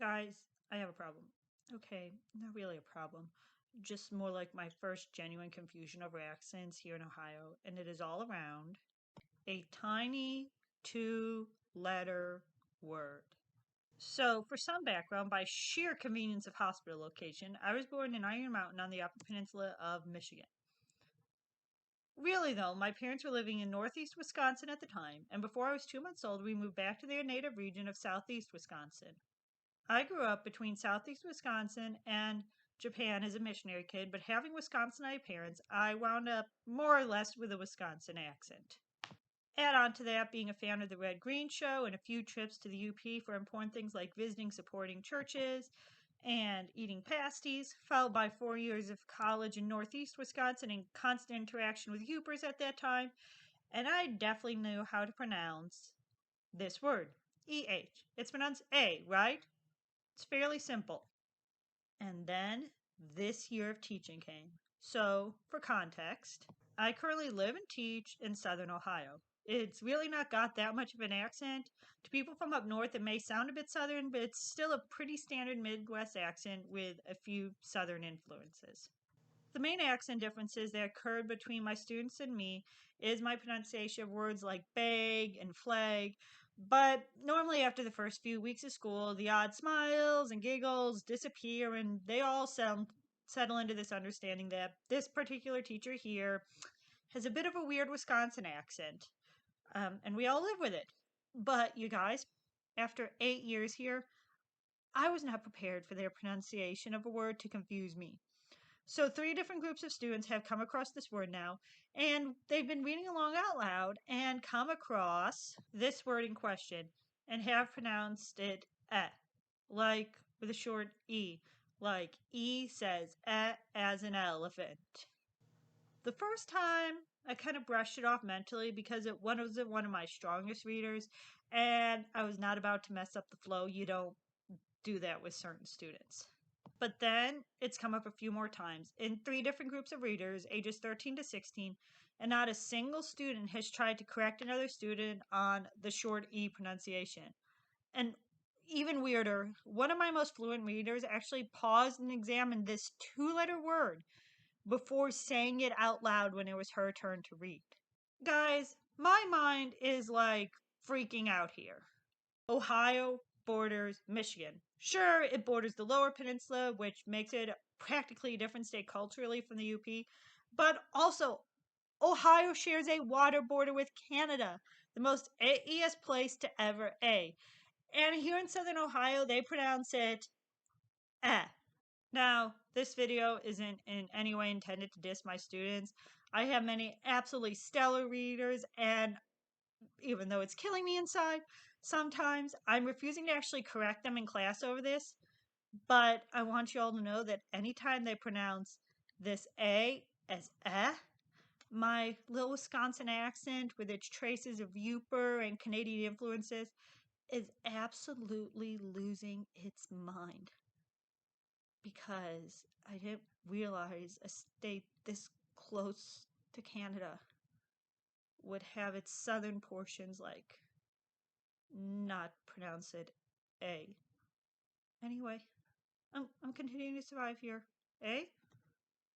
Guys, I have a problem. Okay, not really a problem. Just more like my first genuine confusion over accents here in Ohio, and it is all around a tiny two-letter word. So, for some background, by sheer convenience of hospital location, I was born in Iron Mountain on the Upper Peninsula of Michigan. Really, though, my parents were living in northeast Wisconsin at the time, and before I was 2 months old, we moved back to their native region of southeast Wisconsin. I grew up between southeast Wisconsin and Japan as a missionary kid, but having Wisconsinite parents, I wound up more or less with a Wisconsin accent. Add on to that being a fan of the Red Green Show and a few trips to the UP for important things like visiting supporting churches and eating pasties, followed by 4 years of college in northeast Wisconsin and constant interaction with Upers at that time, and I definitely knew how to pronounce this word. EH. It's pronounced A, right? It's fairly simple. And then this year of teaching came. So, for context, I currently live and teach in Southern Ohio. It's really not got that much of an accent. To people from up north, it may sound a bit Southern, but it's still a pretty standard Midwest accent with a few Southern influences. The main accent differences that occurred between my students and me is my pronunciation of words like bag and flag. But normally, after the first few weeks of school, the odd smiles and giggles disappear, and they all settle into this understanding that this particular teacher here has a bit of a weird Wisconsin accent, and we all live with it. But you guys, after 8 years here, I was not prepared for their pronunciation of a word to confuse me. So, three different groups of students have come across this word now, and they've been reading along out loud and come across this word in question and have pronounced it eh, like with a short E, like E says eh as an elephant. The first time I kind of brushed it off mentally because it wasn't one of my strongest readers, and I was not about to mess up the flow. You don't do that with certain students. But then it's come up a few more times in three different groups of readers, ages 13 to 16, and not a single student has tried to correct another student on the short E pronunciation. And even weirder, one of my most fluent readers actually paused and examined this two-letter word before saying it out loud when it was her turn to read. Guys, my mind is like freaking out here. Ohio borders Michigan. Sure, it borders the lower peninsula, which makes it practically a different state culturally from the UP, but also Ohio shares a water border with Canada, the most AES place to ever A. And here in southern Ohio, they pronounce it eh. Now, this video isn't in any way intended to diss my students. I have many absolutely stellar readers, and even though it's killing me inside, sometimes I'm refusing to actually correct them in class over this. But I want you all to know that anytime they pronounce this A as eh, my little Wisconsin accent with its traces of Yooper and Canadian influences is absolutely losing its mind because I didn't realize a state this close to Canada would have its southern portions like not pronounce it A. Anyway, I'm continuing to survive here. Eh?